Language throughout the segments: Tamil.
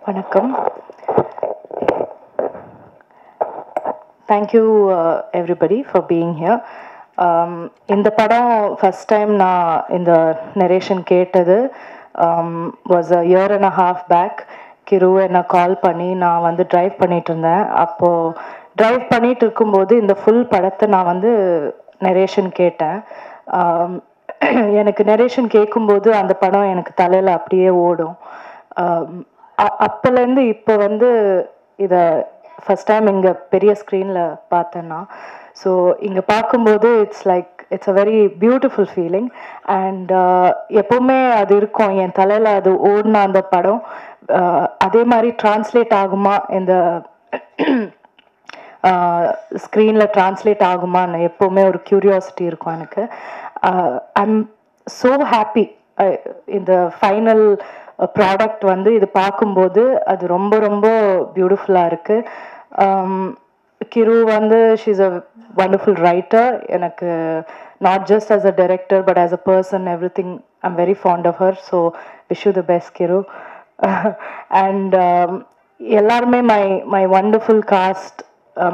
வணக்கம். Thank you everybody for being here. இந்த படம் ஃபர்ஸ்ட் டைம் நான் இந்த நரேஷன் கேட்டது was a year and a half back. கிரு என்னை கால் பண்ணி நான் வந்து ட்ரைவ் பண்ணிட்டு இருந்தேன். அப்போது ட்ரைவ் பண்ணிட்டு இருக்கும்போது இந்த ஃபுல் படத்தை நான் வந்து நரேஷன் கேட்டேன். எனக்கு நரேஷன் கேட்கும்போது அந்த படம் எனக்கு தலையில் அப்படியே ஓடும். அப்போலேருந்து இப்போ வந்து இதை ஃபஸ்ட் டைம் இங்கே பெரிய ஸ்க்ரீனில் பார்த்தேன்னா, ஸோ இங்கே பார்க்கும்போது it's a very beautiful feeling. And எப்போவுமே அது இருக்கும் என் தலையில், அது ஓடின அந்த படம் அதே மாதிரி ட்ரான்ஸ்லேட் ஆகுமா, இந்த ஸ்க்ரீனில் ட்ரான்ஸ்லேட் ஆகுமான்னு எப்போவுமே ஒரு க்யூரியாசிட்டி இருக்கும் எனக்கு. I'm so happy. இந்த ஃபைனல் ப்ராடக்ட் வந்து இது பார்க்கும்போது அது ரொம்ப ரொம்ப பியூட்டிஃபுல்லாக இருக்குது. கிரு வந்து ஷீஸ் அ வண்டர்ஃபுல் ரைட்டர். எனக்கு not just as a director but as a person everything I'm very fond of her. So wish you the best Kiru. And எல்லாருமே my wonderful cast,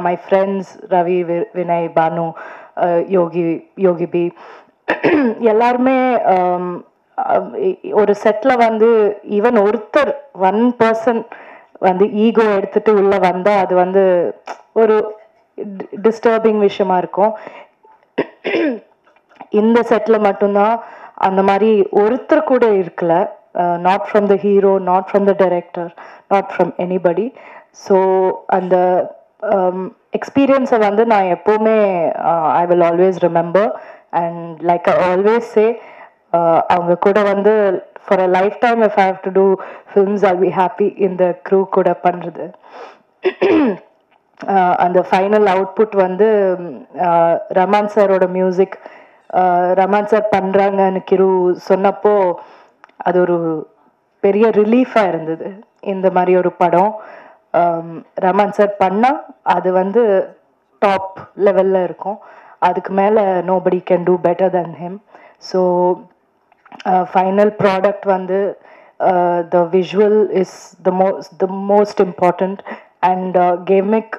my friends Ravi, Vinay, Bhanu, Yogi B, எல்லாருமே ஒரு செட்டில் வந்து ஈவன் ஒருத்தர் ஒன் பர்சன் வந்து ஈகோ எடுத்துட்டு உள்ள வந்தால் அது வந்து ஒரு டிஸ்டர்பிங் விஷயமா இருக்கும். இந்த செட்டில் மட்டும்தான் அந்த மாதிரி ஒருத்தர் கூட இருக்கல. Not from the hero, not from the director, not from anybody. So அந்த எக்ஸ்பீரியன்ஸை வந்து நான் எப்போவுமே I will always remember. And like I always say, அவங்க கூட வந்து for a lifetime if I have to do films I'll be happy இந்த க்ரூ கூட பண்ணுறது. அந்த ஃபைனல் அவுட்புட் வந்து ரமான் சாரோட மியூசிக், ரமான் சார் பண்ணுறாங்கன்னு கிரு சொன்னப்போ அது ஒரு பெரிய ரிலீஃபாக இருந்தது. இந்த மாதிரி ஒரு படம் ரமான் சார் பண்ணால் அது வந்து டாப் லெவலில் இருக்கும். அதுக்கு மேலே nobody can do better then him. So final product வந்து the visual is the most important. And Gamik,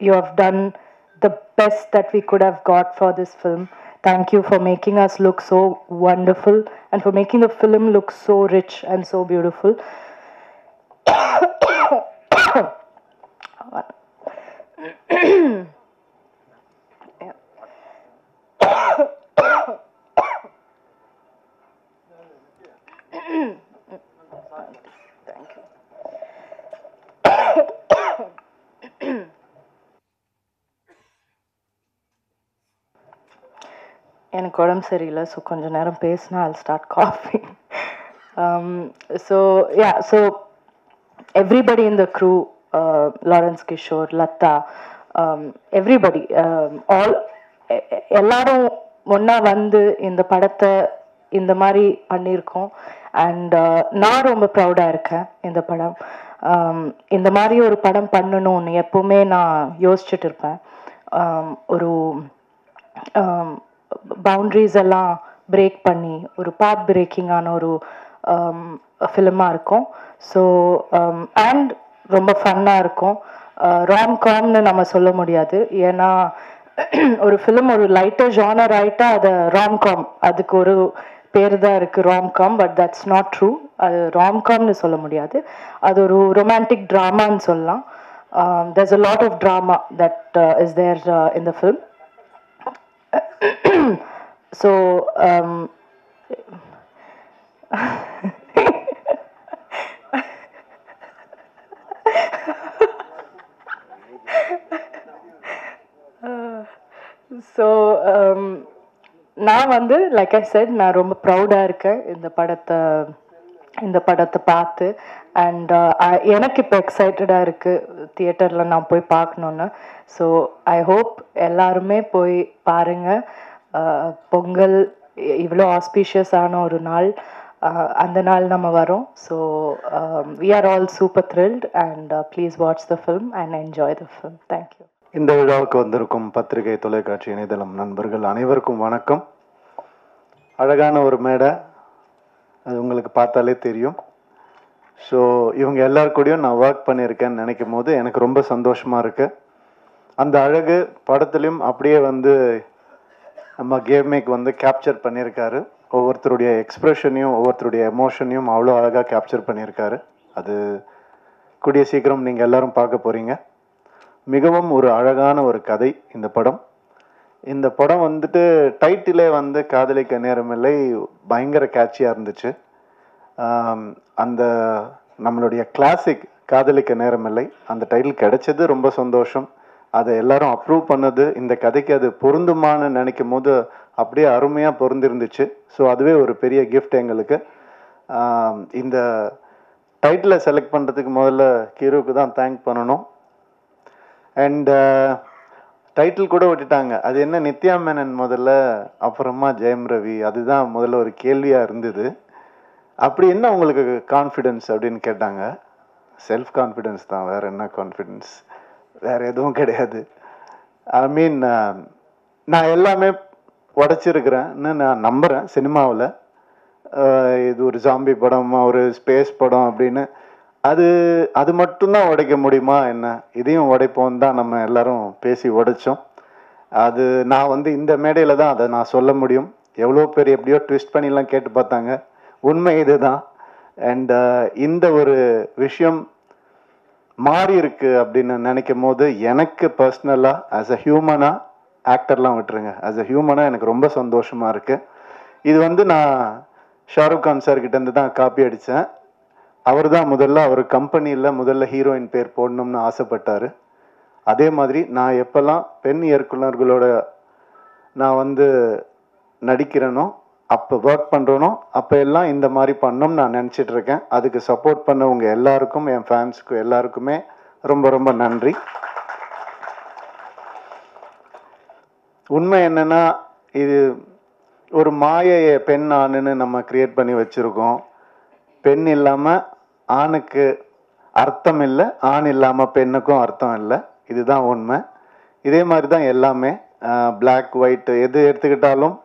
you have done the best that we could have got for this film. Thank you for making us look so wonderful and for making the film look so rich and so beautiful. Thank you. எனக்கு உடம்பு சரியில்லை, ஸோ கொஞ்சம் நேரம் பேசினா I'll start coughing. So everybody in the crew, Lawrence Kishore, Lata, everybody, all எல்லாரும் ஒன்றா வந்து இந்த படத்தை இந்த மாதிரி பண்ணியிருக்கோம். அண்ட் நான் ரொம்ப ப்ரௌடாக இருக்கேன். இந்த படம் இந்த மாதிரி ஒரு படம் பண்ணணும்னு எப்போவுமே நான் யோசிச்சுட்டு இருப்பேன். ஒரு பவுண்ட்ரிஸ் எல்லாம் பிரேக் பண்ணி ஒரு பாத் பிரேக்கிங்கான ஒரு ஃபிலிமாக இருக்கும். ஸோ அண்ட் ரொம்ப ஃபன்னாக இருக்கும். ராம்காம்னு நம்ம சொல்ல முடியாது, ஏன்னா ஒரு ஃபிலிம் ஒரு லைட்டாக ஜானர் ஆகிட்டா அதை ராம்காம், அதுக்கு ஒரு பேர் தான் இருக்குது romcom. But that's not true. அது ராம்காம்னு சொல்ல முடியாது, அது ஒரு ரொமான்டிக் ட்ராமான்னு சொல்லலாம். there's a lot of drama that is there in the film. So நான் வந்து லைக் ஐ செட், நான் ரொம்ப ப்ரௌடாக இருக்கேன் இந்த படத்தை பார்த்து. அண்ட் எனக்கு இப்போ எக்ஸைட்டடாக இருக்குது தியேட்டரில் நான் போய் பார்க்கணுன்னு. ஸோ ஐ ஹோப் எல்லாருமே போய் பாருங்கள். பொங்கல் இவ்வளோ ஆஸ்பீஷியஸான ஒரு நாள், அந்த நாள் நம்ம வரோம். So we are all super thrilled and please watch the film and enjoy the film. Thank you. இந்த விழாவுக்கு வந்திருக்கும் பத்திரிகை, தொலைக்காட்சி, இணையதளம் நண்பர்கள் அனைவருக்கும் வணக்கம். அழகான ஒரு மேடை, அது உங்களுக்கு பார்த்தாலே தெரியும். ஸோ இவங்க எல்லார் கூடயும் நான் ஒர்க் பண்ணியிருக்கேன்னு நினைக்கும் போது எனக்கு ரொம்ப சந்தோஷமாக இருக்குது. அந்த அழகு படத்துலையும் அப்படியே வந்து நம்ம கேம்மேக் வந்து கேப்சர் பண்ணியிருக்காரு. ஒவ்வொருத்தருடைய எக்ஸ்ப்ரெஷனையும் ஒவ்வொருத்தருடைய எமோஷனையும் அவ்வளோ அழகாக கேப்சர் பண்ணியிருக்காரு. அது கூடிய சீக்கிரம் நீங்கள் எல்லாரும் பார்க்க போகிறீங்க. மிகவும் ஒரு அழகான ஒரு கதை இந்த படம். இந்த படம் வந்துட்டு டைட்டிலே வந்து காதலிக்க நேரமில்லை பயங்கர கேட்சியாக இருந்துச்சு. அந்த நம்மளுடைய கிளாசிக் காதலிக்க நேரமில்லை அந்த டைட்டில் கிடைச்சது ரொம்ப சந்தோஷம். அதை எல்லாரும் அப்ரூவ் பண்ணது, இந்த கதைக்கு அது பொருந்துமான்னு நினைக்கும் போது அப்படியே அருமையாக பொருந்திருந்துச்சு. ஸோ அதுவே ஒரு பெரிய கிஃப்ட் எங்களுக்கு. இந்த டைட்டிலை செலக்ட் பண்ணுறதுக்கு முதல்ல ஹீரோக்கு தான் தேங்க் பண்ணணும். அண்ட் டைட்டில் கூட விட்டுட்டாங்க. அது என்ன நித்யா மேனன் முதல்ல, அப்புறமா ஜெயம் ரவி. அதுதான் முதல்ல ஒரு கேள்வியாக இருந்தது. அப்படி என்ன உங்களுக்கு கான்ஃபிடென்ஸ் அப்படின்னு கேட்டாங்க. செல்ஃப் கான்ஃபிடென்ஸ் தான், வேறு என்ன கான்ஃபிடென்ஸ், வேறு எதுவும் கிடையாது. ஐ மீன் நான் எல்லாமே உடைச்சிருக்கிறேன்னு நான் நம்புகிறேன். சினிமாவில் இது ஒரு ஜாம்பி படம், ஒரு ஸ்பேஸ் படம் அப்படின்னு அது மட்டும்தான் உடைக்க முடியுமா என்ன? இதையும் உடைப்போம் தான் நம்ம எல்லாரும் பேசி உடைச்சோம். அது நான் வந்து இந்த மேடையில் தான் அதை நான் சொல்ல முடியும். எவ்வளோ பேர் எப்படியோ ட்விஸ்ட் பண்ணிலாம் கேட்டு பார்த்தாங்க. உண்மை இதுதான். அண்ட் இந்த ஒரு விஷயம் மாறி இருக்கு அப்படின்னு நினைக்கும் போது எனக்கு பர்சனலாக ஆஸ் அ ஹியூமனாக, ஆக்டர்லாம் விட்டுருங்க, ஆஸ் அ ஹியூமனாக எனக்கு ரொம்ப சந்தோஷமாக இருக்குது. இது வந்து நான் ஷாருக் கான் சார்கிட்டேருந்து தான் காப்பி அடித்தேன். அவர் தான் அவர் கம்பெனியில் முதல்ல ஹீரோயின் பேர் போடணும்னு ஆசைப்பட்டார். அதே மாதிரி நான் எப்போல்லாம் பெண் இயக்குனர்களோட நான் வந்து நடிக்கிறேனோ, அப்போ ஒர்க் பண்ணுறனோ, அப்போ எல்லாம் இந்த மாதிரி பண்ணணும்னு நான் நினச்சிட்டு இருக்கேன். அதுக்கு சப்போர்ட் பண்ணவங்க எல்லாருக்கும், என் ஃபேன்ஸுக்கு எல்லாருக்குமே ரொம்ப ரொம்ப நன்றி. உண்மை என்னென்னா, இது ஒரு மாயையை பெண் ஆணுன்னு நம்ம கிரியேட் பண்ணி வச்சுருக்கோம். பெண் இல்லாமல் ஆணுக்கு அர்த்தம் இல்லை, ஆண் இல்லாமல் பெண்ணுக்கும் அர்த்தம் இல்லை. இதுதான் உண்மை. இதே மாதிரி தான் எல்லாமே பிளாக் ஒயிட் எது எடுத்துக்கிட்டாலும்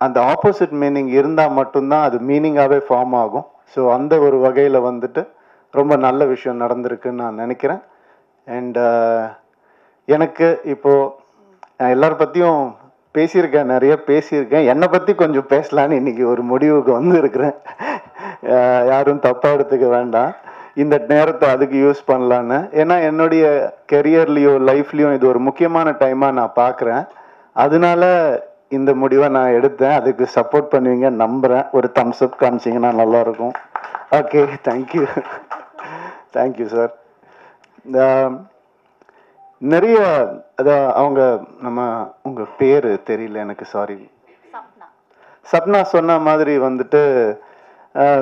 அந்த ஆப்போசிட் மீனிங் இருந்தால் மட்டும்தான் அது மீனிங்காகவே ஃபார்ம் ஆகும். ஸோ அந்த ஒரு வகையில் வந்துட்டு ரொம்ப நல்ல விஷயம் நடந்திருக்குன்னு நான் நினைக்கிறேன். அண்ட் எனக்கு இப்போது எல்லாரை பற்றியும் பேசியிருக்கேன், நிறைய பேசியிருக்கேன். என்னை பற்றி கொஞ்சம் பேசலான்னு இன்றைக்கி ஒரு முடிவுக்கு வந்து இருக்கிறேன். யாரும் தப்பாக எடுத்துக்க வேண்டாம். இந்த நேரத்தை அதுக்கு யூஸ் பண்ணலான்னு. ஏன்னா என்னுடைய கெரியர்லேயோ லைஃப்லேயும் இது ஒரு முக்கியமான டைமாக நான் பார்க்குறேன். அதனால இந்த முடிவை நான் எடுத்தேன். அதுக்கு சப்போர்ட் பண்ணுவீங்க நம்புகிறேன். ஒரு தம்ஸ் அப் காமிச்சிங்கன்னா நல்லாயிருக்கும். Okay, thank you. Thank you sir. நிறைய அதான் அவங்க உங்கள் பேர் தெரியல எனக்கு, சாரி. சப்னா சொன்ன மாதிரி வந்துட்டு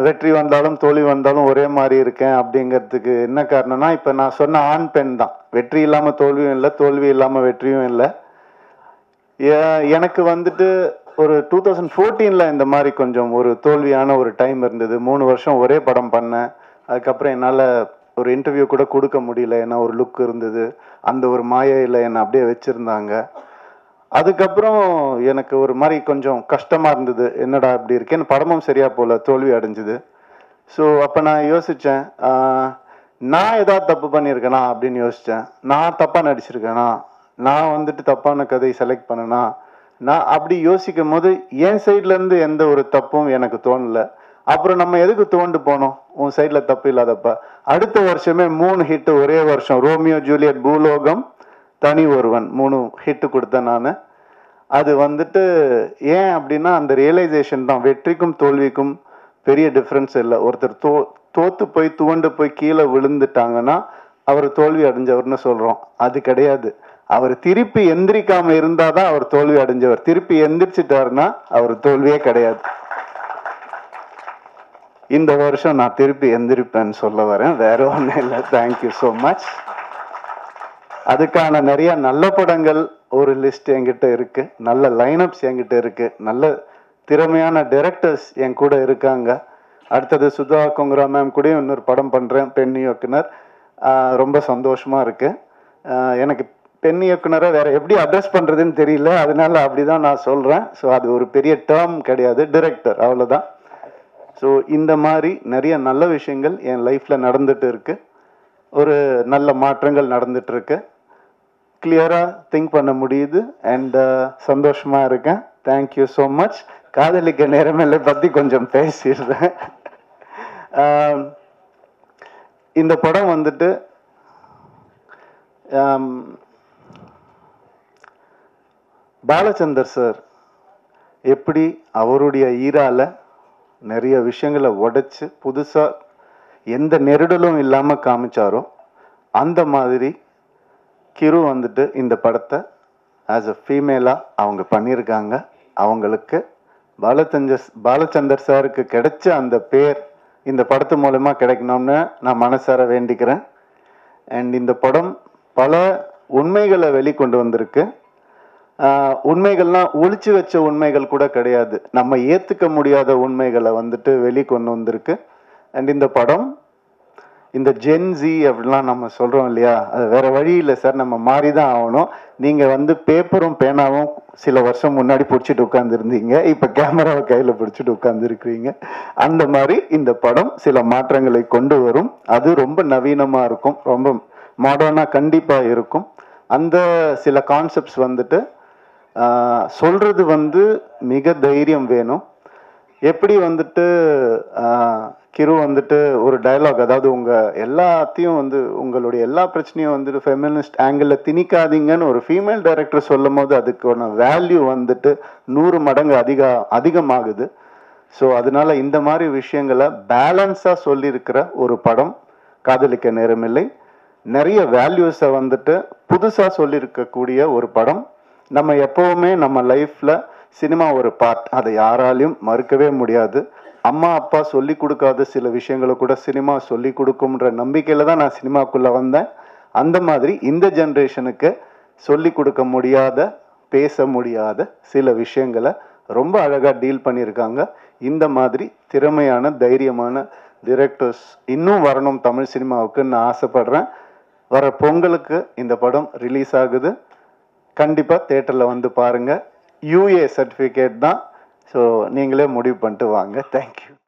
வெற்றி வந்தாலும் தோல்வி வந்தாலும் ஒரே மாதிரி இருக்கேன் அப்படிங்கிறதுக்கு என்ன காரணம்னா, இப்போ நான் சொன்ன ஆண் பெண் தான். வெற்றி இல்லாமல் தோல்வியும் இல்லை, தோல்வி இல்லாமல் வெற்றியும் இல்லை. எனக்கு வந்துட்டு ஒரு 2014 இந்த மாதிரி கொஞ்சம் ஒரு தோல்வியான ஒரு டைம் இருந்தது. 3 வருஷம் ஒரே படம் பண்ணேன். அதுக்கப்புறம் என்னால் ஒரு இன்டர்வியூ கூட கொடுக்க முடியல. ஏன்னா ஒரு லுக் இருந்தது, அந்த ஒரு மாயையில் என்னை அப்படியே வச்சுருந்தாங்க. அதுக்கப்புறம் எனக்கு ஒரு மாதிரி கொஞ்சம் கஷ்டமாக இருந்தது. என்னடா இப்படி இருக்கேன்னு, படமும் சரியாக போல, தோல்வி அடைஞ்சுது. ஸோ அப்போ நான் யோசித்தேன், நான் ஏதாவது தப்பு பண்ணியிருக்கேனா அப்படின்னு யோசித்தேன். நான் தப்பாக நடிச்சிருக்கேனா, நான் வந்துட்டு தப்பான கதை செலக்ட் பண்ணனா, நான் அப்படி யோசிக்கும் போது என் சைட்லேருந்து எந்த ஒரு தப்பும் எனக்கு தோணலை. அப்புறம் நம்ம எதுக்கு தோண்டு போனோம், உன் சைடில் தப்பு இல்லாதப்ப. அடுத்த வருஷமே 3 ஹிட்டு ஒரே வருஷம். ரோமியோ ஜூலியட், பூலோகம், தனி ஒருவன், 3 ஹிட்டு கொடுத்தேன் நான். அது வந்துட்டு ஏன் அப்படின்னா அந்த ரியலைசேஷன் தான். வெற்றிக்கும் தோல்விக்கும் பெரிய டிஃப்ரென்ஸ் இல்லை. ஒருத்தர் தோத்து போய் துவண்டு போய் கீழே விழுந்துட்டாங்கன்னா அவர் தோல்வி அடைஞ்சவர்னு சொல்கிறோம். அது கிடையாது. அவர் திருப்பி எந்திரிக்காம இருந்தாதான் அவர் தோல்வி அடைஞ்சவர். திருப்பி எந்திரிச்சிட்டாருன்னா அவர் தோல்வியே கிடையாது. இந்த வருஷம் நான் திருப்பி எந்திரிப்பேன்னு சொல்ல வரேன், வேற ஒன்றும் இல்லை. Thank you so much. அதுக்கான நிறைய நல்ல படங்கள் ஒரு லிஸ்ட் என்கிட்ட இருக்கு, நல்ல லைனப்ஸ் என்கிட்ட இருக்கு, நல்ல திறமையான டைரக்டர்ஸ் என் கூட இருக்காங்க. அடுத்தது சுதா கொங்கரா மேம் கூட இன்னொரு படம் பண்ணுறேன், பெண் இயக்குனர். ரொம்ப சந்தோஷமா இருக்கு. எனக்கு பெண் இயக்குனரை வேற எப்படி அட்ரஸ் பண்ணுறதுன்னு தெரியல, அதனால அப்படிதான் நான் சொல்கிறேன். ஸோ அது ஒரு பெரிய டேர்ம் கிடையாது, டைரக்டர், அவ்வளோதான். ஸோ இந்த மாதிரி நிறைய நல்ல விஷயங்கள் என் லைஃப்பில் நடந்துட்டு இருக்கு. ஒரு நல்ல மாற்றங்கள் நடந்துட்டு இருக்கு. கிளியராக திங்க் பண்ண முடியுது அண்ட் சந்தோஷமாக இருக்கேன். Thank you so much. காதலிக்க நேரமில்லை பற்றி கொஞ்சம் பேசிடுறேன். இந்த படம் வந்துட்டு பாலச்சந்தர் சார் எப்படி அவருடைய ஈரால நிறைய விஷயங்களை உடைச்சு புதுசாக எந்த நெருடலும் இல்லாமல் காமிச்சாரோ அந்த மாதிரி கிரு வந்துட்டு இந்த படத்தை ஆஸ் அ ஃபீமேலாக அவங்க பண்ணியிருக்காங்க. அவங்களுக்கு பாலச்சந்தர் சாருக்கு கிடைச்ச அந்த பேர் இந்த படத்து மூலமா கிடைக்கணும்னு நான் மனசார வேண்டிக்கிறேன். அண்ட் இந்த படம் பல உண்மைகளை வெளிக்கொண்டு வந்திருக்கு. உண்மைகள்லாம் ஒளிச்சு வச்ச உண்மைகள் கூட கிடையாது, நம்ம ஏற்றுக்க முடியாத உண்மைகளை வந்துட்டு வெளிக்கொண்டு வந்திருக்கு. அண்ட் இந்த படம் இந்த ஜென்சி அப்படிலாம் நம்ம சொல்கிறோம் இல்லையா, அது வேற வழி இல்லை சார், நம்ம மாறி தான் ஆகணும். நீங்கள் வந்து பேப்பரும் பேனாவும் சில வருஷம் முன்னாடி பிடிச்சிட்டு உட்காந்துருந்தீங்க, இப்போ கேமராவை கையில் பிடிச்சிட்டு உட்காந்துருக்கிறீங்க. அந்த மாதிரி இந்த படம் சில மாற்றங்களை கொண்டு வரும். அது ரொம்ப நவீனமாக இருக்கும், ரொம்ப மாடர்னாக கண்டிப்பாக இருக்கும். அந்த சில கான்செப்ட்ஸ் வந்துட்டு சொல்கிறது வந்து மிக தைரியம் வேணும். எப்படி வந்துட்டு கிரு வந்துட்டு ஒரு டயலாக், அதாவது உங்கள் எல்லாத்தையும் வந்து உங்களுடைய எல்லா பிரச்சனையும் வந்துட்டு ஃபெமினிஸ்ட் ஆங்கிளில் திணிக்காதீங்கன்னு ஒரு ஃபீமேல் டைரக்டர் சொல்லும் போது அதுக்கான வேல்யூ வந்துட்டு 100 மடங்கு அதிகமாகுது. ஸோ அதனால இந்த மாதிரி விஷயங்களை பேலன்ஸாக சொல்லியிருக்கிற ஒரு படம் காதலிக்க நேரமில்லை. நிறைய வேல்யூஸை வந்துட்டு புதுசாக சொல்லியிருக்கக்கூடிய ஒரு படம். நம்ம எப்போவுமே நம்ம லைஃப்பில் சினிமா ஒரு பார்ட், அதை யாராலையும் மறுக்கவே முடியாது. அம்மா அப்பா சொல்லி கொடுக்காத சில விஷயங்களை கூட சினிமா சொல்லி கொடுக்கும்ன்ற நம்பிக்கையில் தான் நான் சினிமாக்குள்ளே வந்தேன். அந்த மாதிரி இந்த ஜென்ரேஷனுக்கு சொல்லி கொடுக்க முடியாத, பேச முடியாத சில விஷயங்களை ரொம்ப அழகாக டீல் பண்ணியிருக்காங்க. இந்த மாதிரி திறமையான தைரியமான டிரெக்டர்ஸ் இன்னும் வரணும் தமிழ் சினிமாவுக்கு நான் ஆசைப்படுறேன். வர பொங்கலுக்கு இந்த படம் ரிலீஸ் ஆகுது. கண்டிப்பாக தேட்டரில் வந்து பாருங்கள். UA சர்டிஃபிகேட் தான். ஸோ நீங்களே முடிவு பண்ணிட்டு வாங்க. தேங்க்யூ.